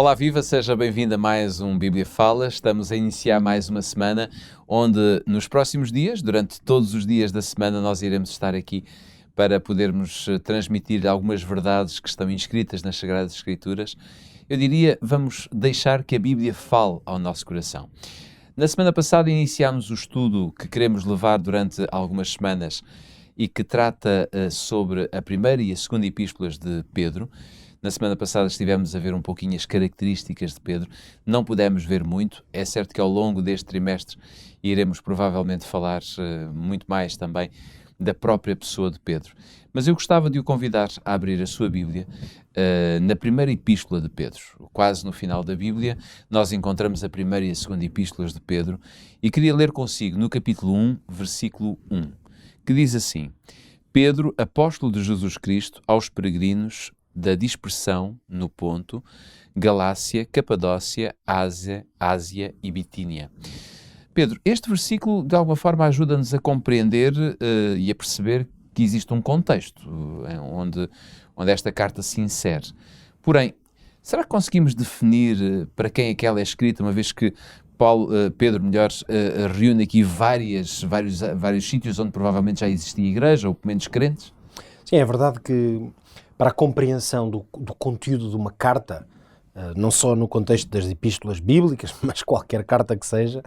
Olá, viva, seja bem-vindo a mais um Bíblia Fala. Estamos a iniciar mais uma semana onde nos próximos dias, durante todos os dias da semana, nós iremos estar aqui para podermos transmitir algumas verdades que estão inscritas nas Sagradas Escrituras. Eu diria, vamos deixar que a Bíblia fale ao nosso coração. Na semana passada iniciámos o estudo que queremos levar durante algumas semanas e que trata sobre a primeira e a segunda epístolas de Pedro. Na semana passada estivemos a ver um pouquinho as características de Pedro, não pudemos ver muito, é certo que ao longo deste trimestre iremos provavelmente falar muito mais também da própria pessoa de Pedro. Mas eu gostava de o convidar a abrir a sua Bíblia na primeira epístola de Pedro. Quase no final da Bíblia nós encontramos a primeira e a segunda epístolas de Pedro e queria ler consigo no capítulo 1, versículo 1, que diz assim: Pedro, apóstolo de Jesus Cristo, aos peregrinos da dispersão no Ponto, Galácia, Capadócia, Ásia e Bitínia. Pedro, este versículo de alguma forma ajuda-nos a compreender e a perceber que existe um contexto onde esta carta se insere. Porém, será que conseguimos definir para quem é que ela é escrita, uma vez que Pedro reúne aqui vários sítios onde provavelmente já existia igreja, ou pelo menos crentes? Sim, é verdade que para a compreensão do conteúdo de uma carta, não só no contexto das epístolas bíblicas, mas qualquer carta que seja,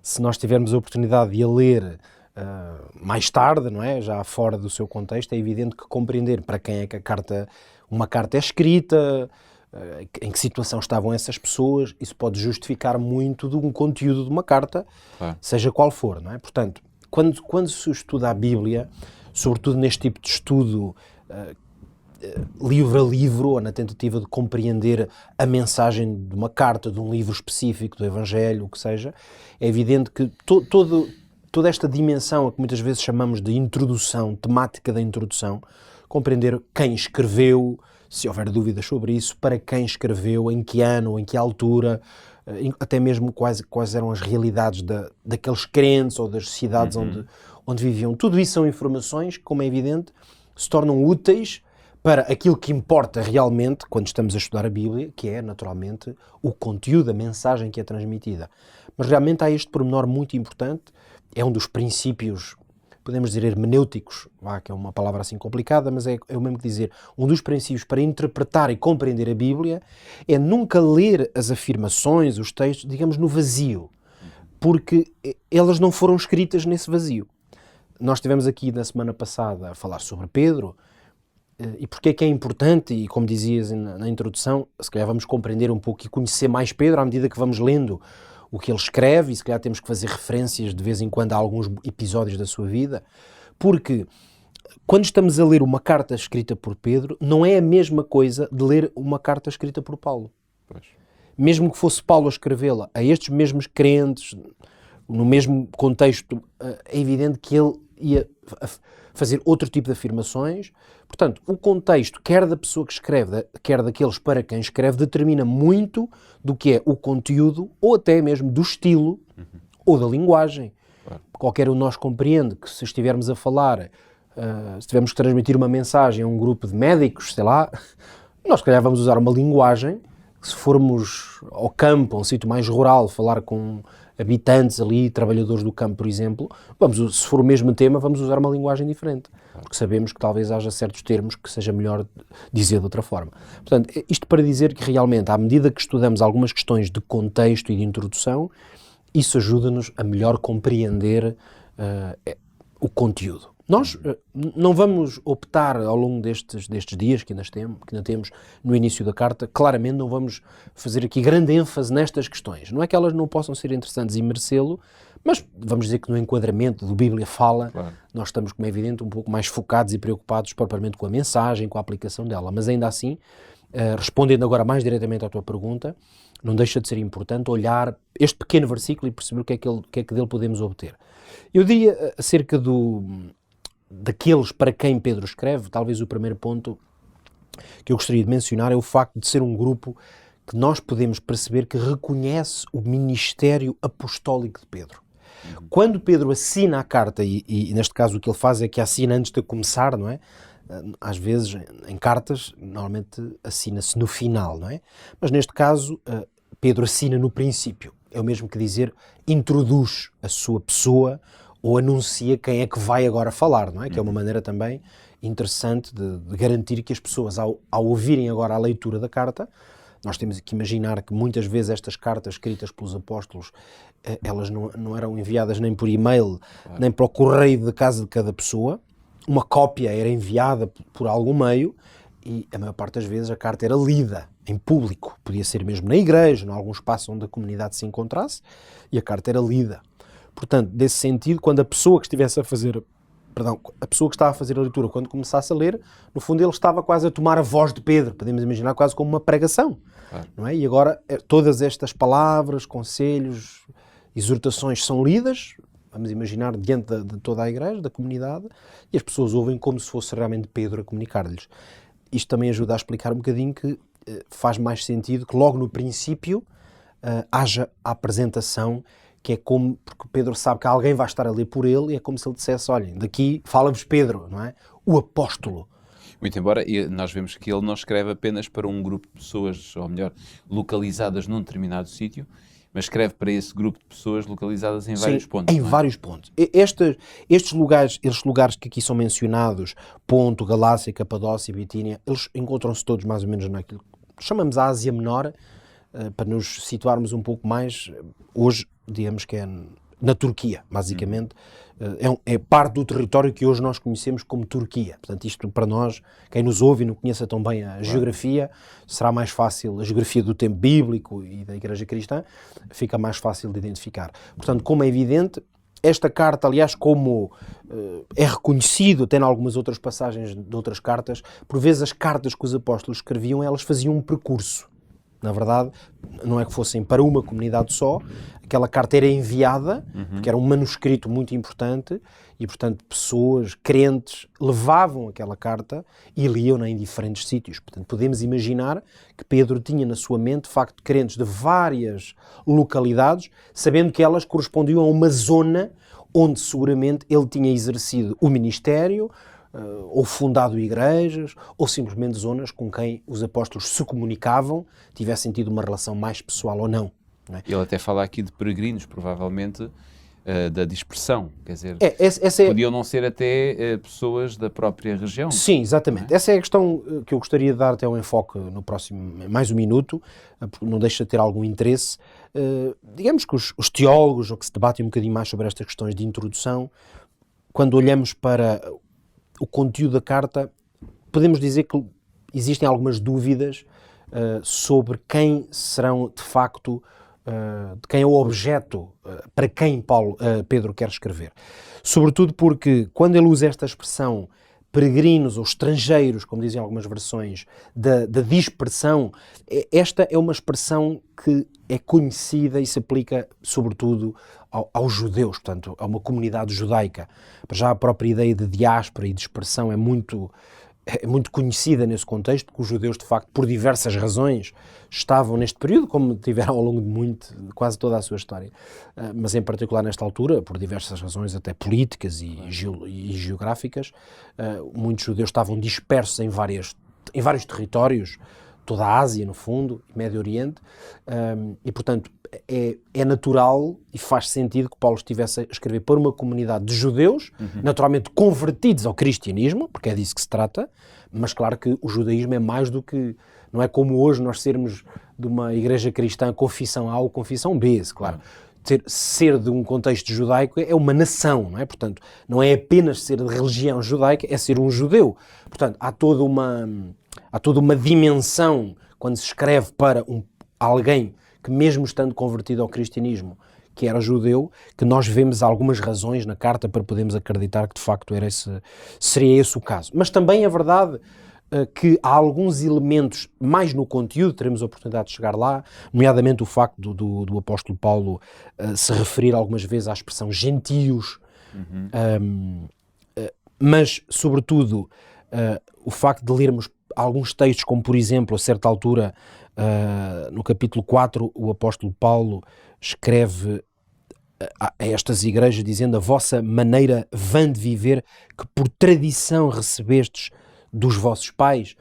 se nós tivermos a oportunidade de a ler mais tarde, não é? Já fora do seu contexto, é evidente que compreender para quem é que uma carta é escrita, em que situação estavam essas pessoas, isso pode justificar muito de um conteúdo de uma carta, seja qual for, não é? Portanto, quando se estuda a Bíblia, sobretudo neste tipo de estudo livro a livro, ou na tentativa de compreender a mensagem de uma carta, de um livro específico, do Evangelho, o que seja, é evidente que toda esta dimensão, a que muitas vezes chamamos de introdução, temática da introdução, compreender quem escreveu, se houver dúvidas sobre isso, para quem escreveu, em que ano, em que altura, até mesmo quais eram as realidades daqueles crentes ou das cidades onde viviam. Tudo isso são informações que, como é evidente, se tornam úteis para aquilo que importa realmente quando estamos a estudar a Bíblia, que é, naturalmente, o conteúdo, a mensagem que é transmitida. Mas realmente há este pormenor muito importante, é um dos princípios, podemos dizer hermenêuticos, que é uma palavra assim complicada, mas é o mesmo que dizer, um dos princípios para interpretar e compreender a Bíblia é nunca ler as afirmações, os textos, digamos, no vazio, porque elas não foram escritas nesse vazio. Nós estivemos aqui na semana passada a falar sobre Pedro, e porque é que é importante, e como dizias na introdução, se calhar vamos compreender um pouco e conhecer mais Pedro à medida que vamos lendo o que ele escreve, e se calhar temos que fazer referências de vez em quando a alguns episódios da sua vida, porque quando estamos a ler uma carta escrita por Pedro, não é a mesma coisa de ler uma carta escrita por Paulo. Pois. Mesmo que fosse Paulo a escrevê-la a estes mesmos crentes, no mesmo contexto, é evidente que ele ia fazer outro tipo de afirmações. Portanto, o contexto, quer da pessoa que escreve, quer daqueles para quem escreve, determina muito do que é o conteúdo, ou até mesmo do estilo, ou da linguagem. Claro. Qualquer um de nós compreende que se estivermos a falar, se tivermos que transmitir uma mensagem a um grupo de médicos, sei lá, nós se calhar vamos usar uma linguagem, se formos ao campo, a um sítio mais rural, falar com habitantes ali, trabalhadores do campo, por exemplo, se for o mesmo tema, vamos usar uma linguagem diferente, porque sabemos que talvez haja certos termos que seja melhor dizer de outra forma. Portanto, isto para dizer que realmente, à medida que estudamos algumas questões de contexto e de introdução, isso ajuda-nos a melhor compreender o conteúdo. Nós não vamos optar ao longo destes dias que ainda temos no início da carta, claramente não vamos fazer aqui grande ênfase nestas questões. Não é que elas não possam ser interessantes e merecê-lo, mas vamos dizer que no enquadramento do Bíblia Fala, claro, nós estamos, como é evidente, um pouco mais focados e preocupados propriamente com a mensagem, com a aplicação dela. Mas ainda assim, respondendo agora mais diretamente à tua pergunta, não deixa de ser importante olhar este pequeno versículo e perceber o que é que dele podemos obter. Eu diria acerca daqueles para quem Pedro escreve, talvez o primeiro ponto que eu gostaria de mencionar é o facto de ser um grupo que nós podemos perceber que reconhece o ministério apostólico de Pedro. Quando Pedro assina a carta, e neste caso o que ele faz é que assina antes de começar, não é? às vezes, em cartas, normalmente assina-se no final, não é? Mas neste caso, Pedro assina no princípio. É o mesmo que dizer, introduz a sua pessoa ou anuncia quem é que vai agora falar, não é? Que é uma maneira também interessante de garantir que as pessoas, ao ouvirem agora a leitura da carta, nós temos que imaginar que muitas vezes estas cartas escritas pelos apóstolos, elas não eram enviadas nem por e-mail, nem para o correio de casa de cada pessoa. Uma cópia era enviada por algum meio e a maior parte das vezes a carta era lida em público. Podia ser mesmo na igreja, em algum espaço onde a comunidade se encontrasse, e a carta era lida. Portanto, nesse sentido, quando a pessoa que estivesse a fazer... a pessoa que estava a fazer a leitura, quando começasse a ler, no fundo ele estava quase a tomar a voz de Pedro, podemos imaginar quase como uma pregação, não é? E agora todas estas palavras, conselhos, exortações são lidas, vamos imaginar, diante de toda a igreja, da comunidade, e as pessoas ouvem como se fosse realmente Pedro a comunicar-lhes. Isto também ajuda a explicar um bocadinho que faz mais sentido que logo no princípio haja a apresentação, que é como, porque Pedro sabe que alguém vai estar a ler por ele, e é como se ele dissesse, olhem, daqui fala-vos Pedro, não é? O apóstolo. Muito embora nós vemos que ele não escreve apenas para um grupo de pessoas, ou melhor, localizadas num determinado sítio, mas escreve para esse grupo de pessoas localizadas em vários pontos. Em vários pontos. Estes lugares que aqui são mencionados, Ponto, Galácia, Capadócia, Bitínia, eles encontram-se todos mais ou menos naquilo que chamamos a Ásia Menor, para nos situarmos um pouco mais, hoje, digamos que é na Turquia, basicamente. É parte do território que hoje nós conhecemos como Turquia. Portanto, isto para nós, quem nos ouve e não conheça tão bem a geografia, será mais fácil, a geografia do tempo bíblico e da Igreja Cristã, fica mais fácil de identificar. Portanto, como é evidente, esta carta, aliás, como é reconhecido até em algumas outras passagens de outras cartas, por vezes as cartas que os apóstolos escreviam, elas faziam um percurso. Na verdade, não é que fossem para uma comunidade só, aquela carta era enviada, porque era um manuscrito muito importante, e portanto pessoas, crentes, levavam aquela carta e liam-na em diferentes sítios. Portanto, podemos imaginar que Pedro tinha na sua mente, de facto, crentes de várias localidades, sabendo que elas correspondiam a uma zona onde seguramente ele tinha exercido o ministério, ou fundado igrejas, ou simplesmente zonas com quem os apóstolos se comunicavam, tivessem tido uma relação mais pessoal ou não. Não é? Ele até fala aqui de peregrinos, provavelmente, da dispersão, quer dizer, podiam não ser até pessoas da própria região. Sim, exatamente. Essa é a questão que eu gostaria de dar até um enfoque no próximo, mais um minuto, porque não deixa de ter algum interesse. Digamos que os teólogos, ou que se debatem um bocadinho mais sobre estas questões de introdução, quando olhamos para o conteúdo da carta, podemos dizer que existem algumas dúvidas sobre quem serão, de facto, de quem é o objeto para quem Pedro quer escrever. Sobretudo porque, quando ele usa esta expressão peregrinos ou estrangeiros, como dizem algumas versões, da dispersão, esta é uma expressão que é conhecida e se aplica, sobretudo, aos judeus, portanto, a uma comunidade judaica. Já a própria ideia de diáspora e dispersão é muito conhecida nesse contexto, porque os judeus, de facto, por diversas razões, estavam neste período, como tiveram ao longo de quase toda a sua história, mas em particular nesta altura, por diversas razões até políticas e geográficas, muitos judeus estavam dispersos em vários territórios, toda a Ásia, no fundo, e Médio Oriente, e, portanto, é natural e faz sentido que Paulo estivesse a escrever para uma comunidade de judeus, naturalmente convertidos ao cristianismo, porque é disso que se trata, mas claro que o judaísmo é mais do que... Não é como hoje nós sermos de uma igreja cristã confissão A ou confissão B, claro. Ser de um contexto judaico é uma nação, não é? Portanto, não é apenas ser de religião judaica, é ser um judeu. Portanto, há toda uma dimensão quando se escreve para alguém que, mesmo estando convertido ao cristianismo, que era judeu, que nós vemos algumas razões na carta para podermos acreditar que de facto seria esse o caso. Mas também é verdade que há alguns elementos mais no conteúdo, teremos a oportunidade de chegar lá, nomeadamente o facto do apóstolo Paulo se referir algumas vezes à expressão gentios, mas sobretudo o facto de lermos alguns textos, como por exemplo, a certa altura, no capítulo 4, o apóstolo Paulo escreve a estas igrejas dizendo: a vossa maneira vã de viver, que por tradição recebestes dos vossos pais.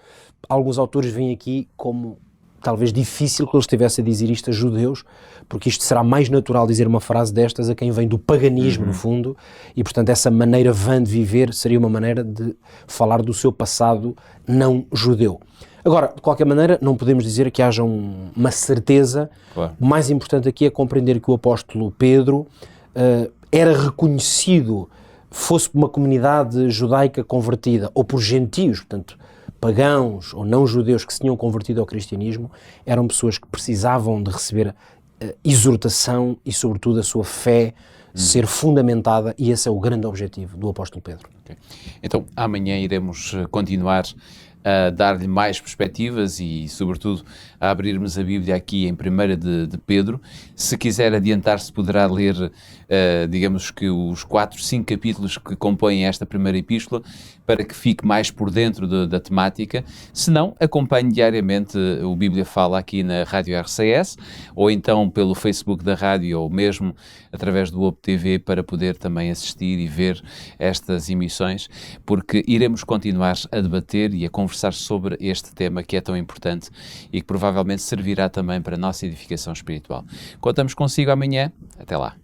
Alguns autores veem aqui como talvez difícil que ele estivesse a dizer isto a judeus, porque isto será mais natural dizer uma frase destas a quem vem do paganismo, no fundo, e portanto essa maneira vã de viver seria uma maneira de falar do seu passado não judeu. Agora, de qualquer maneira, não podemos dizer que haja uma certeza. Claro. O mais importante aqui é compreender que o apóstolo Pedro era reconhecido, fosse por uma comunidade judaica convertida ou por gentios, portanto, pagãos ou não judeus que se tinham convertido ao cristianismo, eram pessoas que precisavam de receber exortação e, sobretudo, a sua fé ser fundamentada, e esse é o grande objetivo do apóstolo Pedro. Okay. Então, amanhã iremos continuar a dar-lhe mais perspectivas e, sobretudo, a abrirmos a Bíblia aqui em 1 de Pedro. Se quiser adiantar-se, poderá ler, digamos que os 4, 5 capítulos que compõem esta primeira epístola, para que fique mais por dentro da temática. Se não, acompanhe diariamente o Bíblia Fala aqui na Rádio RCS, ou então pelo Facebook da rádio, ou mesmo através do OP TV, para poder também assistir e ver estas emissões, porque iremos continuar a debater e a conversar sobre este tema que é tão importante e que provavelmente servirá também para a nossa edificação espiritual. Contamos consigo amanhã. Até lá.